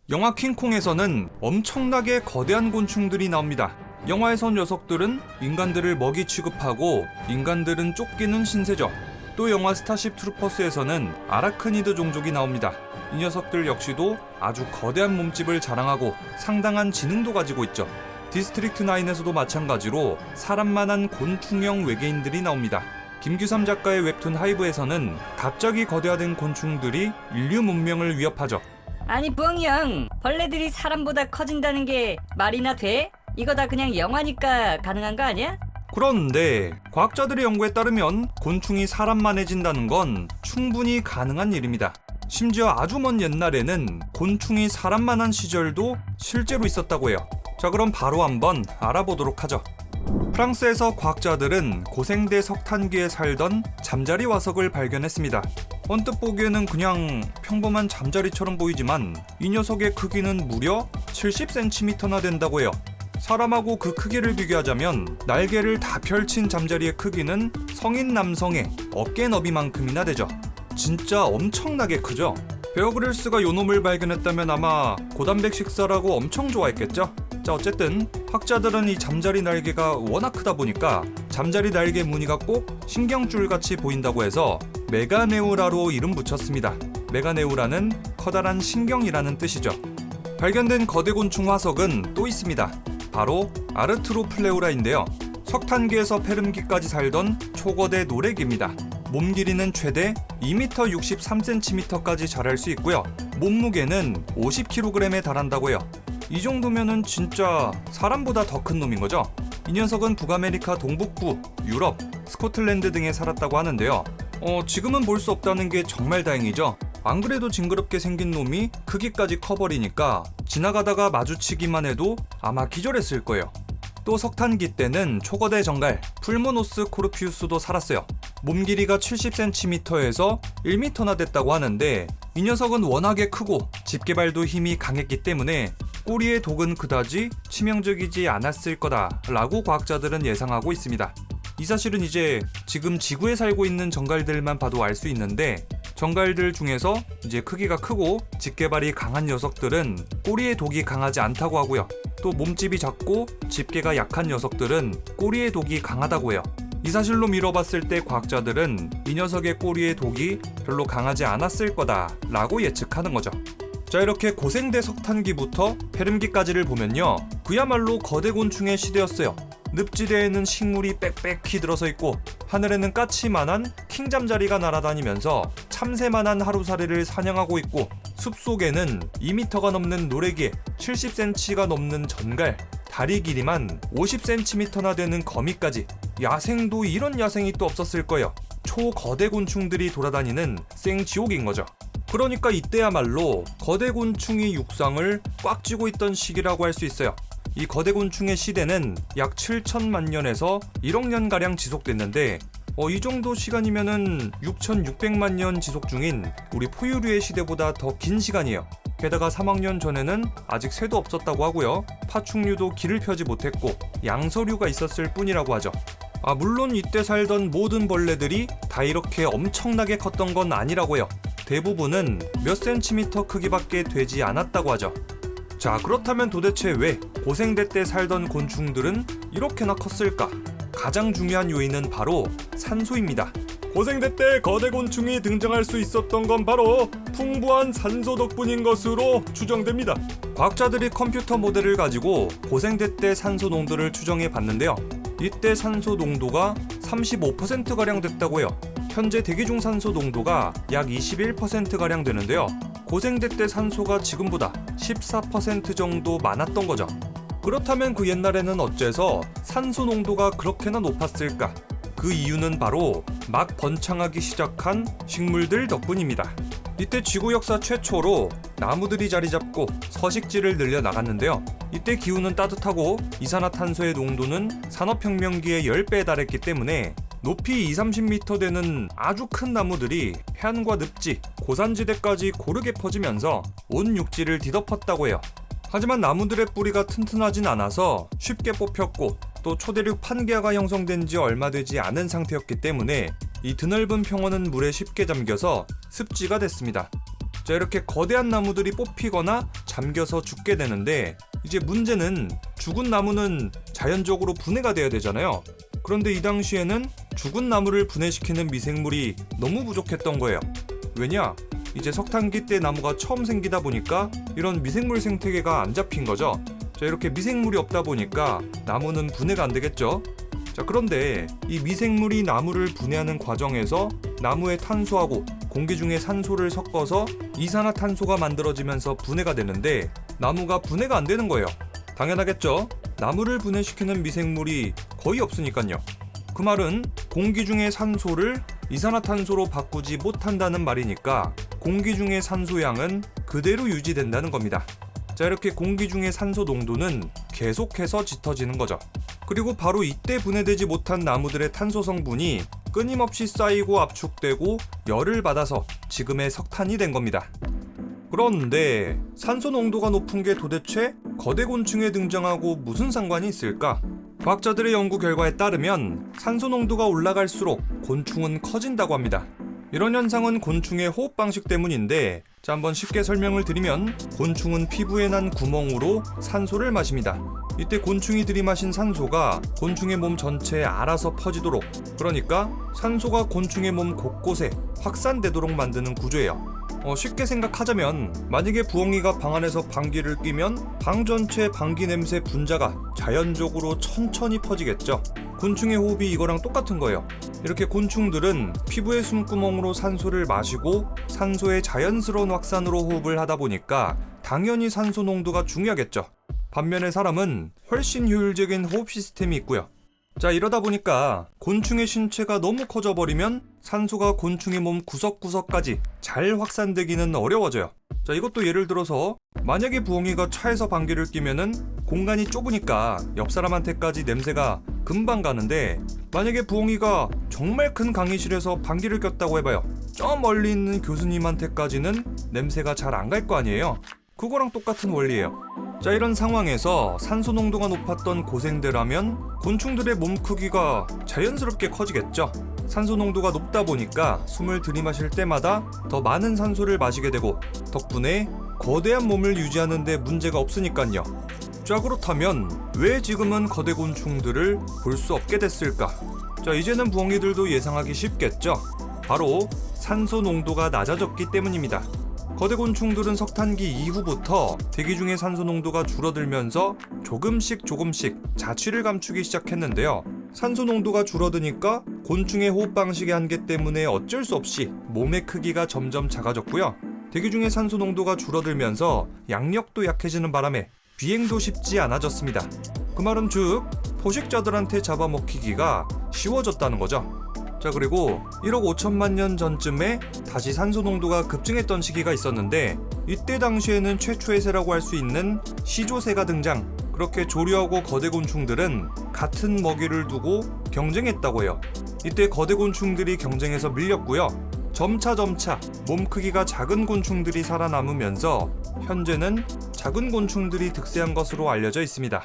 영화 킹콩에서는 엄청나게 거대한 곤충들이 나옵니다. 영화에선 녀석들은 인간들을 먹이 취급하고 인간들은 쫓기는 신세죠. 또 영화 스타쉽 트루퍼스에서는 아라크니드 종족이 나옵니다. 이 녀석들 역시도 아주 거대한 몸집을 자랑하고 상당한 지능도 가지고 있죠. 디스트릭트 9에서도 마찬가지로 사람만한 곤충형 외계인들이 나옵니다. 김규삼 작가의 웹툰 하이브에서는 갑자기 거대화된 곤충들이 인류 문명을 위협하죠. 아니 부엉이 형, 벌레들이 사람보다 커진다는 게 말이나 돼? 이거 다 그냥 영화니까 가능한 거 아니야? 그런데 과학자들의 연구에 따르면 곤충이 사람만해진다는 건 충분히 가능한 일입니다. 심지어 아주 먼 옛날에는 곤충이 사람만한 시절도 실제로 있었다고 해요. 자, 그럼 바로 한번 알아보도록 하죠. 프랑스에서 과학자들은 고생대 석탄기에 살던 잠자리 화석을 발견했습니다. 언뜻 보기에는 그냥 평범한 잠자리처럼 보이지만 이 녀석의 크기는 무려 70cm나 된다고 해요. 사람하고 그 크기를 비교하자면 날개를 다 펼친 잠자리의 크기는 성인 남성의 어깨 너비만큼이나 되죠. 진짜 엄청나게 크죠? 베어 그릴스가 요놈을 발견했다면 아마 고단백 식사라고 엄청 좋아했겠죠? 자, 어쨌든 학자들은 이 잠자리 날개가 워낙 크다 보니까 잠자리 날개 무늬가 꼭 신경줄같이 보인다고 해서 메가네우라로 이름 붙였습니다. 메가네우라는 커다란 신경이라는 뜻이죠. 발견된 거대 곤충 화석은 또 있습니다. 바로 아르트로플레우라인데요. 석탄기에서 페름기까지 살던 초거대 노래기입니다. 몸 길이는 최대 2m 63cm까지 자랄 수 있고요. 몸무게는 50kg에 달한다고 해요. 이 정도면은 진짜 사람보다 더 큰 놈인 거죠. 이 녀석은 북아메리카 동북부, 유럽, 스코틀랜드 등에 살았다고 하는데요. 지금은 볼 수 없다는 게 정말 다행이죠. 안 그래도 징그럽게 생긴 놈이 크기까지 커버리니까 지나가다가 마주치기만 해도 아마 기절했을 거예요. 또 석탄기 때는 초거대 정갈 풀모노스 코르피우스도 살았어요. 몸 길이가 70cm에서 1m나 됐다고 하는데 이 녀석은 워낙에 크고 집게발도 힘이 강했기 때문에 꼬리의 독은 그다지 치명적이지 않았을 거다라고 과학자들은 예상하고 있습니다. 이 사실은 이제 지금 지구에 살고 있는 정갈들만 봐도 알 수 있는데 정갈들 중에서 이제 크기가 크고 집게발이 강한 녀석들은 꼬리의 독이 강하지 않다고 하고요. 또 몸집이 작고 집게가 약한 녀석들은 꼬리의 독이 강하다고 해요. 이 사실로 미뤄봤을 때 과학자들은 이 녀석의 꼬리의 독이 별로 강하지 않았을 거다라고 예측하는 거죠. 자, 이렇게 고생대 석탄기부터 페름기까지를 보면요, 그야말로 거대 곤충의 시대였어요. 늪지대에는 식물이 빽빽히 들어서 있고 하늘에는 까치만한 킹잠자리가 날아다니면서 참새만한 하루살이를 사냥하고 있고 숲속에는 2m가 넘는 노래개, 70cm가 넘는 전갈, 다리 길이만 50cm나 되는 거미까지, 야생도 이런 야생이 또 없었을 거예요. 초거대 곤충들이 돌아다니는 생지옥인 거죠. 그러니까 이때야말로 거대 곤충이 육상을 꽉 쥐고 있던 시기라고 할 수 있어요. 이 거대 곤충의 시대는 약 7천만 년에서 1억 년가량 지속됐는데 이 정도 시간이면은 6,600만 년 지속 중인 우리 포유류의 시대보다 더 긴 시간이에요. 게다가 3억 년 전에는 아직 새도 없었다고 하고요. 파충류도 길을 펴지 못했고 양서류가 있었을 뿐이라고 하죠. 물론 이때 살던 모든 벌레들이 다 이렇게 엄청나게 컸던 건 아니라고 해요. 대부분은 몇 센티미터 크기밖에 되지 않았다고 하죠. 자, 그렇다면 도대체 왜 고생대 때 살던 곤충들은 이렇게나 컸을까? 가장 중요한 요인은 바로 산소입니다. 고생대 때 거대 곤충이 등장할 수 있었던 건 바로 풍부한 산소 덕분인 것으로 추정됩니다. 과학자들이 컴퓨터 모델을 가지고 고생대 때 산소 농도를 추정해 봤는데요. 이때 산소 농도가 35%가량 됐다고 해요. 현재 대기 중 산소 농도가 약 21%가량 되는데요. 고생대 때 산소가 지금보다 14% 정도 많았던 거죠. 그렇다면 그 옛날에는 어째서 산소 농도가 그렇게나 높았을까? 그 이유는 바로 막 번창하기 시작한 식물들 덕분입니다. 이때 지구 역사 최초로 나무들이 자리 잡고 서식지를 늘려 나갔는데요. 이때 기후는 따뜻하고 이산화탄소의 농도는 산업혁명기의 10배에 달했기 때문에 높이 20-30m 되는 아주 큰 나무들이 해안과 늪지, 고산지대까지 고르게 퍼지면서 온 육지를 뒤덮었다고 해요. 하지만 나무들의 뿌리가 튼튼하진 않아서 쉽게 뽑혔고 또 초대륙 판게아가 형성된 지 얼마 되지 않은 상태였기 때문에 이 드넓은 평원은 물에 쉽게 잠겨서 습지가 됐습니다. 자, 이렇게 거대한 나무들이 뽑히거나 잠겨서 죽게 되는데, 이제 문제는 죽은 나무는 자연적으로 분해가 돼야 되잖아요. 그런데 이 당시에는 죽은 나무를 분해시키는 미생물이 너무 부족했던 거예요. 왜냐? 이제 석탄기 때 나무가 처음 생기다 보니까 이런 미생물 생태계가 안 잡힌 거죠. 자, 이렇게 미생물이 없다 보니까 나무는 분해가 안 되겠죠. 자, 그런데 이 미생물이 나무를 분해하는 과정에서 나무의 탄소하고 공기 중에 산소를 섞어서 이산화탄소가 만들어지면서 분해가 되는데, 나무가 분해가 안 되는 거예요. 당연하겠죠. 나무를 분해시키는 미생물이 거의 없으니까요. 그 말은 공기 중의 산소를 이산화탄소로 바꾸지 못한다는 말이니까 공기 중의 산소 양은 그대로 유지된다는 겁니다. 자, 이렇게 공기 중의 산소 농도는 계속해서 짙어지는 거죠. 그리고 바로 이때 분해되지 못한 나무들의 탄소 성분이 끊임없이 쌓이고 압축되고 열을 받아서 지금의 석탄이 된 겁니다. 그런데 산소 농도가 높은 게 도대체 거대 곤충에 등장하고 무슨 상관이 있을까? 과학자들의 연구 결과에 따르면 산소 농도가 올라갈수록 곤충은 커진다고 합니다. 이런 현상은 곤충의 호흡 방식 때문인데, 자, 한번 쉽게 설명을 드리면 곤충은 피부에 난 구멍으로 산소를 마십니다. 이때 곤충이 들이마신 산소가 곤충의 몸 전체에 알아서 퍼지도록, 그러니까 산소가 곤충의 몸 곳곳에 확산되도록 만드는 구조예요. 쉽게 생각하자면 만약에 부엉이가 방 안에서 방귀를 뀌면 방 전체의 방귀 냄새 분자가 자연적으로 천천히 퍼지겠죠. 곤충의 호흡이 이거랑 똑같은 거예요. 이렇게 곤충들은 피부의 숨구멍으로 산소를 마시고 산소의 자연스러운 확산으로 호흡을 하다 보니까 당연히 산소 농도가 중요하겠죠. 반면에 사람은 훨씬 효율적인 호흡 시스템이 있고요. 자, 이러다 보니까 곤충의 신체가 너무 커져버리면 산소가 곤충의 몸 구석구석까지 잘 확산되기는 어려워져요. 자, 이것도 예를 들어서 만약에 부엉이가 차에서 방귀를 뀌면은 공간이 좁으니까 옆 사람한테까지 냄새가 금방 가는데, 만약에 부엉이가 정말 큰 강의실에서 방귀를 꼈다고 해봐요. 저 멀리 있는 교수님한테까지는 냄새가 잘 안 갈 거 아니에요. 그거랑 똑같은 원리예요. 자, 이런 상황에서 산소 농도가 높았던 고생대라면 곤충들의 몸 크기가 자연스럽게 커지겠죠. 산소 농도가 높다 보니까 숨을 들이마실 때마다 더 많은 산소를 마시게 되고, 덕분에 거대한 몸을 유지하는 데 문제가 없으니까요. 자, 그렇다면 왜 지금은 거대 곤충들을 볼 수 없게 됐을까? 자, 이제는 부엉이들도 예상하기 쉽겠죠. 바로 산소 농도가 낮아졌기 때문입니다. 거대 곤충들은 석탄기 이후부터 대기 중의 산소 농도가 줄어들면서 조금씩 자취를 감추기 시작했는데요. 산소 농도가 줄어드니까 곤충의 호흡 방식의 한계 때문에 어쩔 수 없이 몸의 크기가 점점 작아졌고요. 대기 중의 산소 농도가 줄어들면서 양력도 약해지는 바람에 비행도 쉽지 않아졌습니다. 그 말은 즉 포식자들한테 잡아먹히기가 쉬워졌다는 거죠. 자, 그리고 1억 5천만 년 전쯤에 다시 산소 농도가 급증했던 시기가 있었는데, 이때 당시에는 최초의 새라고 할 수 있는 시조새가 등장. 그렇게 조류하고 거대 곤충들은 같은 먹이를 두고 경쟁했다고 해요. 이때 거대 곤충들이 경쟁에서 밀렸고요. 점차 몸 크기가 작은 곤충들이 살아남으면서 현재는 작은 곤충들이 득세한 것으로 알려져 있습니다.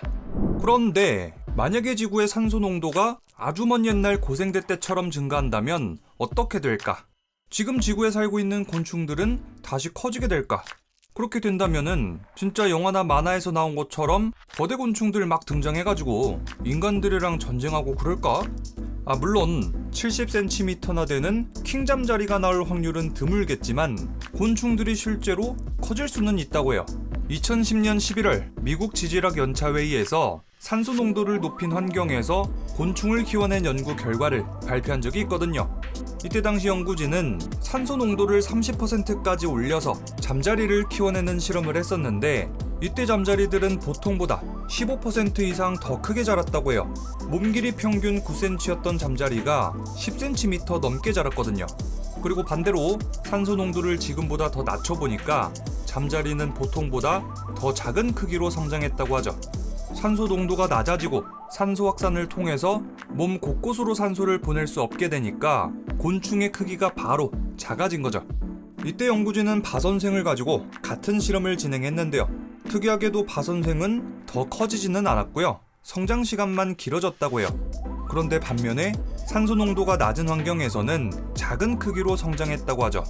그런데 만약에 지구의 산소 농도가 아주 먼 옛날 고생대 때처럼 증가한다면 어떻게 될까? 지금 지구에 살고 있는 곤충들은 다시 커지게 될까? 그렇게 된다면은 진짜 영화나 만화에서 나온 것처럼 거대 곤충들 막 등장해가지고 인간들이랑 전쟁하고 그럴까? 물론 70cm나 되는 킹잠자리가 나올 확률은 드물겠지만 곤충들이 실제로 커질 수는 있다고 해요. 2010년 11월 미국 지질학 연차회의에서 산소 농도를 높인 환경에서 곤충을 키워낸 연구 결과를 발표한 적이 있거든요. 이때 당시 연구진은 산소 농도를 30%까지 올려서 잠자리를 키워내는 실험을 했었는데, 이때 잠자리들은 보통보다 15% 이상 더 크게 자랐다고 해요. 몸 길이 평균 9cm였던 잠자리가 10cm 넘게 자랐거든요. 그리고 반대로 산소 농도를 지금보다 더 낮춰보니까 잠자리는 보통보다 더 작은 크기로 성장했다고 하죠. 산소 농도가 낮아지고 산소 확산을 통해서 몸 곳곳으로 산소를 보낼 수 없게 되니까 곤충의 크기가 바로 작아진 거죠. 이때 연구진은 바 선생을 가지고 같은 실험을 진행했는데요. 특이하게도 바 선생은 더 커지지는 않았고요. 성장 시간만 길어졌다고 해요. 그런데 반면에 산소 농도가 낮은 환경에서는 작은 크기로 성장했다고 하죠.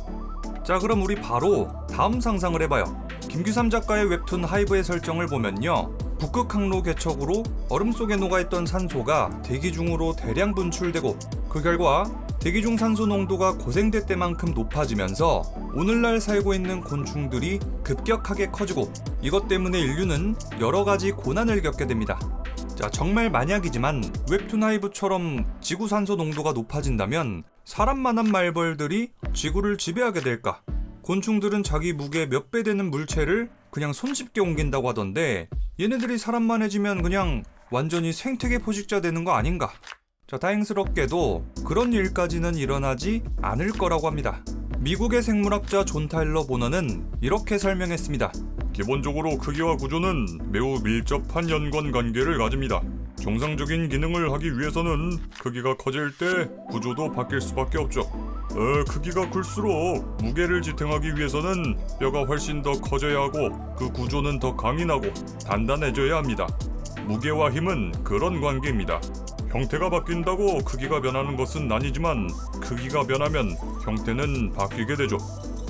자, 그럼 우리 바로 다음 상상을 해봐요. 김규삼 작가의 웹툰 하이브의 설정을 보면요, 북극 항로 개척으로 얼음 속에 녹아있던 산소가 대기 중으로 대량 분출되고 그 결과 대기 중 산소 농도가 고생대 때만큼 높아지면서 오늘날 살고 있는 곤충들이 급격하게 커지고 이것 때문에 인류는 여러 가지 고난을 겪게 됩니다. 자, 정말 만약이지만 웹툰 하이브처럼 지구 산소 농도가 높아진다면 사람만한 말벌들이 지구를 지배하게 될까? 곤충들은 자기 무게 몇 배 되는 물체를 그냥 손쉽게 옮긴다고 하던데 얘네들이 사람만해지면 그냥 완전히 생태계 포식자 되는 거 아닌가? 자, 다행스럽게도 그런 일까지는 일어나지 않을 거라고 합니다. 미국의 생물학자 존 타일러 보너는 이렇게 설명했습니다. 기본적으로 크기와 구조는 매우 밀접한 연관관계를 가집니다. 정상적인 기능을 하기 위해서는 크기가 커질 때 구조도 바뀔 수밖에 없죠. 크기가 클수록 무게를 지탱하기 위해서는 뼈가 훨씬 더 커져야 하고 그 구조는 더 강인하고 단단해져야 합니다. 무게와 힘은 그런 관계입니다. 형태가 바뀐다고 크기가 변하는 것은 아니지만 크기가 변하면 형태는 바뀌게 되죠.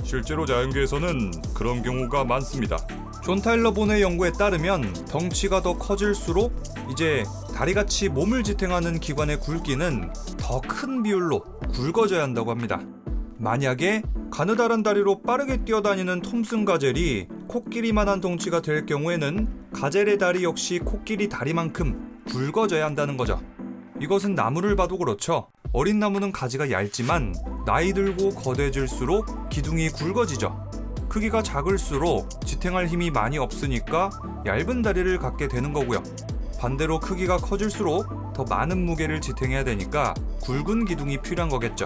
실제로 자연계에서는 그런 경우가 많습니다. 존 타일러 본의 연구에 따르면 덩치가 더 커질수록 이제 다리같이 몸을 지탱하는 기관의 굵기는 더 큰 비율로 굵어져야 한다고 합니다. 만약에 가느다란 다리로 빠르게 뛰어다니는 톰슨 가젤이 코끼리만한 덩치가 될 경우에는 가젤의 다리 역시 코끼리 다리만큼 굵어져야 한다는 거죠. 이것은 나무를 봐도 그렇죠. 어린 나무는 가지가 얇지만 나이 들고 거대해질수록 기둥이 굵어지죠. 크기가 작을수록 지탱할 힘이 많이 없으니까 얇은 다리를 갖게 되는 거고요. 반대로 크기가 커질수록 더 많은 무게를 지탱해야 되니까 굵은 기둥이 필요한 거겠죠.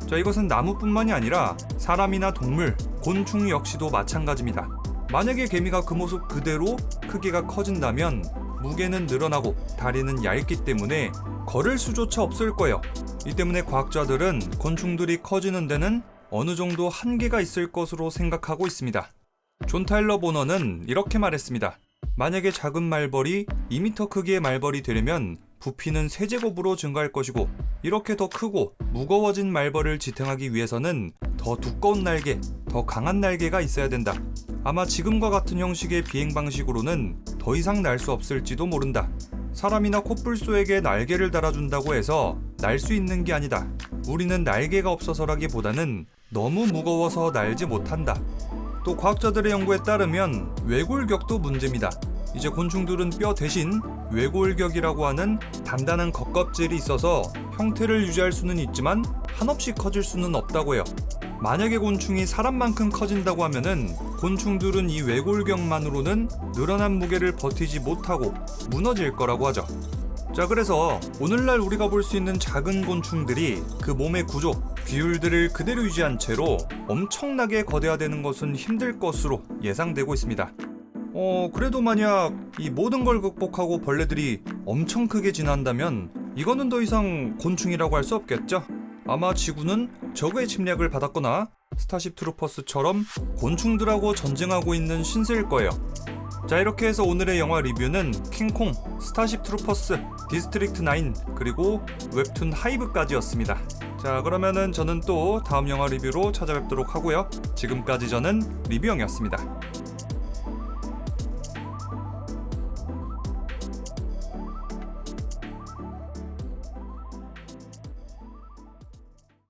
자, 이것은 나무뿐만이 아니라 사람이나 동물, 곤충 역시도 마찬가지입니다. 만약에 개미가 그 모습 그대로 크기가 커진다면 무게는 늘어나고 다리는 얇기 때문에 걸을 수조차 없을 거예요. 이 때문에 과학자들은 곤충들이 커지는 데는 어느 정도 한계가 있을 것으로 생각하고 있습니다. 존 타일러 보너는 이렇게 말했습니다. 만약에 작은 말벌이 2m 크기의 말벌이 되려면 부피는 3제곱으로 증가할 것이고 이렇게 더 크고 무거워진 말벌을 지탱하기 위해서는 더 두꺼운 날개, 더 강한 날개가 있어야 된다. 아마 지금과 같은 형식의 비행 방식으로는 더 이상 날 수 없을지도 모른다. 사람이나 코뿔소에게 날개를 달아준다고 해서 날 수 있는 게 아니다. 우리는 날개가 없어서라기보다는 너무 무거워서 날지 못한다. 또 과학자들의 연구에 따르면 외골격도 문제입니다. 이제 곤충들은 뼈 대신 외골격이라고 하는 단단한 겉껍질이 있어서 형태를 유지할 수는 있지만 한없이 커질 수는 없다고 해요. 만약에 곤충이 사람만큼 커진다고 하면은 곤충들은 이 외골격만으로는 늘어난 무게를 버티지 못하고 무너질 거라고 하죠. 자, 그래서 오늘날 우리가 볼 수 있는 작은 곤충들이 그 몸의 구조, 비율들을 그대로 유지한 채로 엄청나게 거대화되는 것은 힘들 것으로 예상되고 있습니다. 그래도 만약 이 모든 걸 극복하고 벌레들이 엄청 크게 진화한다면 이거는 더 이상 곤충이라고 할 수 없겠죠? 아마 지구는 적의 침략을 받았거나 스타쉽 트루퍼스처럼 곤충들하고 전쟁하고 있는 신세일 거예요. 자, 이렇게 해서 오늘의 영화 리뷰는 킹콩, 스타쉽 트루퍼스, 디스트릭트 9 그리고 웹툰 하이브까지였습니다. 자, 그러면은 저는 또 다음 영화 리뷰로 찾아뵙도록 하고요. 지금까지 저는 리뷰형이었습니다.